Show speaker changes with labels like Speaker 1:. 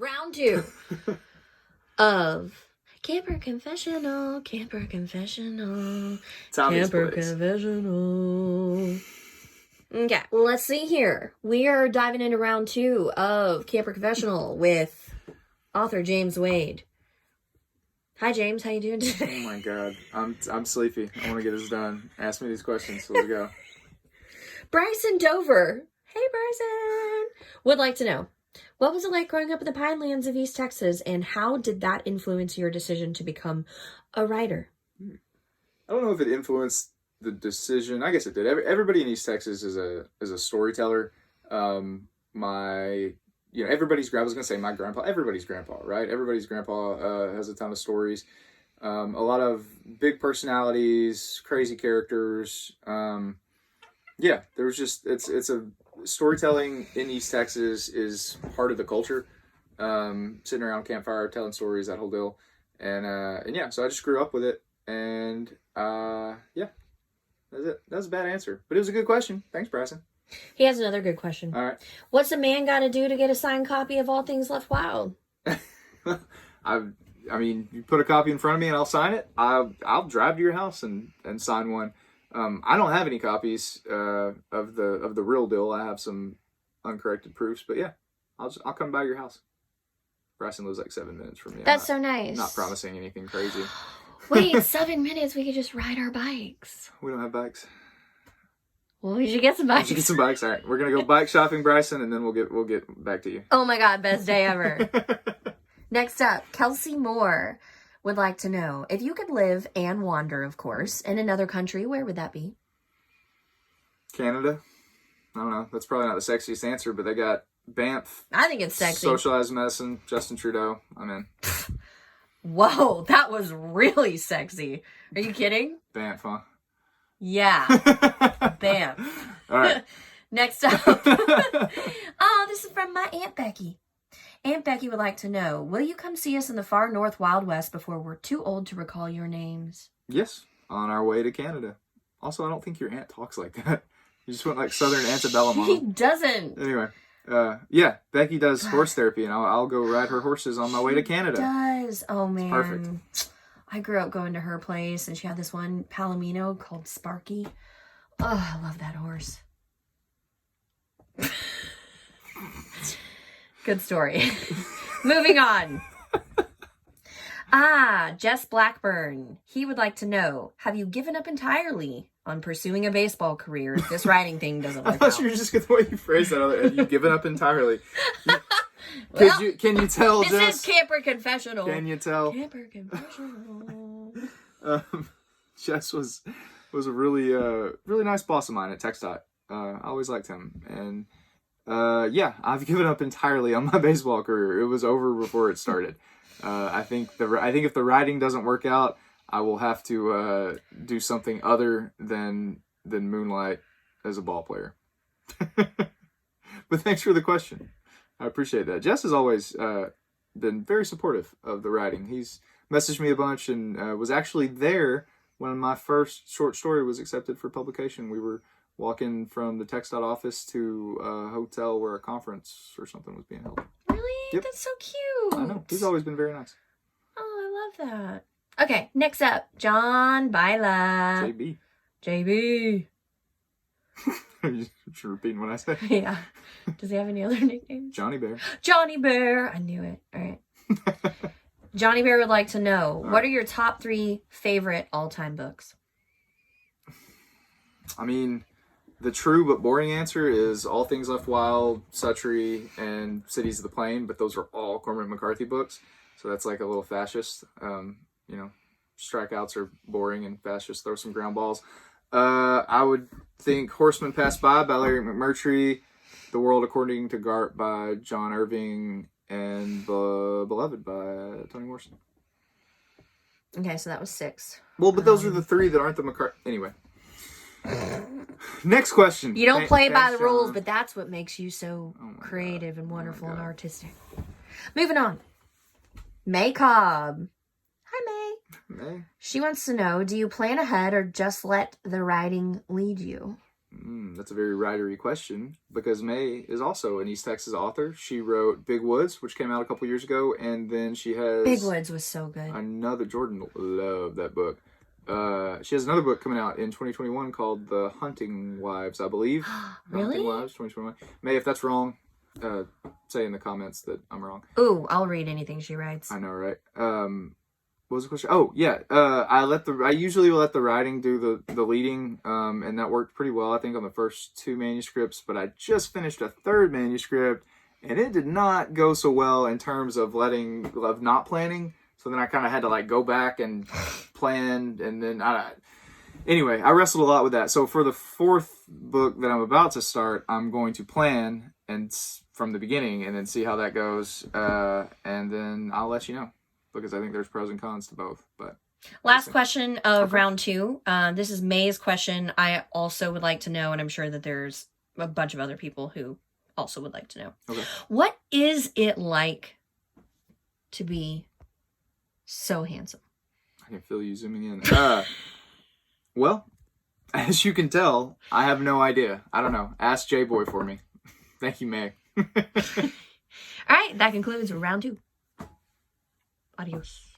Speaker 1: round 2 of Camper Confessional, Camper Confessional, Camper Confessional. Okay, let's see here. We are diving into round 2 of Camper Confessional with author James Wade. Hi, James. How you doing today?
Speaker 2: Oh my God, I'm sleepy. I want to get this done. Ask me these questions. So let's go.
Speaker 1: Bryson Dover. Hey, Bryson. Would like to know, what was it like growing up in the Pinelands of East Texas, and how did that influence your decision to become a writer?
Speaker 2: I don't know if it influenced the decision. I guess it did. Everybody in East Texas is a storyteller. Everybody's grandpa. I was gonna say my grandpa. Everybody's grandpa, right? Everybody's grandpa has a ton of stories. A lot of big personalities, crazy characters. There's just it's a storytelling in East Texas is part of the culture. Sitting around a campfire, telling stories, that whole deal, and so I just grew up with it, and that's it. That was a bad answer, but it was a good question. Thanks, Bryson.
Speaker 1: He has another good question.
Speaker 2: All right.
Speaker 1: What's a man got to do to get a signed copy of All Things Left Wild?
Speaker 2: I mean, you put a copy in front of me and I'll sign it. I'll drive to your house and sign one. I don't have any copies of the real deal. I have some uncorrected proofs, but yeah, I'll come by your house. Bryson lives like 7 minutes from me.
Speaker 1: That's so nice.
Speaker 2: Not promising anything crazy.
Speaker 1: Wait, 7 minutes? We could just ride our bikes.
Speaker 2: We don't have bikes.
Speaker 1: Well, we should get some bikes.
Speaker 2: We should get some bikes. All right, we're gonna go bike shopping, Bryson, and then we'll get back to you.
Speaker 1: Oh my God, best day ever. Next up, Kelsey Moore would like to know, if you could live and wander, of course, in another country, where would that be?
Speaker 2: Canada. I don't know. That's probably not the sexiest answer, but they got Banff.
Speaker 1: I think it's sexy.
Speaker 2: Socialized medicine. Justin Trudeau. I'm in.
Speaker 1: Whoa, that was really sexy. Are you kidding?
Speaker 2: Banff, huh?
Speaker 1: Yeah. Bam.
Speaker 2: All right.
Speaker 1: Next up. Oh, this is from my Aunt Becky. Aunt Becky would like to know, will you come see us in the far north Wild West before we're too old to recall your names?
Speaker 2: Yes, on our way to Canada. Also, I don't think your aunt talks like that. You just went like Southern antebellum on
Speaker 1: He
Speaker 2: them.
Speaker 1: doesn't.
Speaker 2: Anyway, Becky does horse therapy, and I'll go ride her horses on my way to Canada.
Speaker 1: Does. Oh, man.
Speaker 2: It's perfect.
Speaker 1: I grew up going to her place, and she had this one Palomino called Sparky. Oh, I love that horse. Good story. Moving on. Jess Blackburn. He would like to know, have you given up entirely on pursuing a baseball career if this writing thing doesn't work out?
Speaker 2: I thought you were just going the way you phrased that. You've given up entirely. Can you tell,
Speaker 1: This
Speaker 2: Jess?
Speaker 1: is Camper Confessional.
Speaker 2: Can you tell?
Speaker 1: Camper Confessional.
Speaker 2: Jess was a really nice boss of mine at TxDOT. I always liked him, and I've given up entirely on my baseball career. It was over before it started. I think if the writing doesn't work out, I will have to do something other than moonlight as a ball player. But thanks for the question. I appreciate that. Jess has always been very supportive of the writing. He's messaged me a bunch and was actually there when my first short story was accepted for publication. We were walking from the TxDOT office to a hotel where a conference or something was being held.
Speaker 1: Really?
Speaker 2: Yep.
Speaker 1: That's so cute.
Speaker 2: I know. He's always been very nice.
Speaker 1: Oh, I love that. Okay, next up, John Bila. JB.
Speaker 2: You're just repeating what I said.
Speaker 1: Yeah. Does he have any other nicknames?
Speaker 2: Johnny Bear.
Speaker 1: Johnny Bear. I knew it. All right. Johnny Bear would like to know, what are your top 3 favorite all-time books?
Speaker 2: I mean, the true but boring answer is All Things Left Wild, Suttree, and Cities of the Plain, but those are all Cormac McCarthy books, so that's like a little fascist. Strikeouts are boring and fascist. Throw some ground balls. I would think Horsemen Pass By Larry McMurtry, The World According to Garp by John Irving, and Beloved by Toni Morrison.
Speaker 1: Okay, so that was 6.
Speaker 2: Well, but those are the 3 that aren't the McCarthy. Anyway. Next question.
Speaker 1: You don't play by the rules, but that's what makes you so creative and wonderful and artistic. Moving on. May Cobb. Hi, May.
Speaker 2: May.
Speaker 1: She wants to know, do you plan ahead or just let the writing lead you?
Speaker 2: That's a very writery question because May is also an East Texas author. She wrote Big Woods, which came out a couple years ago, and then she has
Speaker 1: Big Woods was so good.
Speaker 2: Another Jordan loved that book. She has another book coming out in 2021 called The Hunting Wives, I believe.
Speaker 1: Really?
Speaker 2: Hunting Wives, 2021. May, if that's wrong, say in the comments that I'm wrong.
Speaker 1: Ooh, I'll read anything she writes.
Speaker 2: I know, right? What was the question? Oh, yeah. I usually let the writing do the leading, and that worked pretty well, I think, on the first 2 manuscripts, but I just finished a 3rd manuscript, and it did not go so well in terms of not planning. So then I kind of had to like go back and plan, and then anyway, I wrestled a lot with that. So for the 4th book that I'm about to start, I'm going to plan and from the beginning, and then see how that goes, and then I'll let you know. Because I think there's pros and cons to both. But
Speaker 1: last question of round 2. This is May's question. I also would like to know, and I'm sure that there's a bunch of other people who also would like to know.
Speaker 2: Okay.
Speaker 1: What is it like to be so handsome?
Speaker 2: I can feel you zooming in. Well, as you can tell, I have no idea. I don't know. Ask J-Boy for me. Thank you, May.
Speaker 1: All right, that concludes round 2. Adios.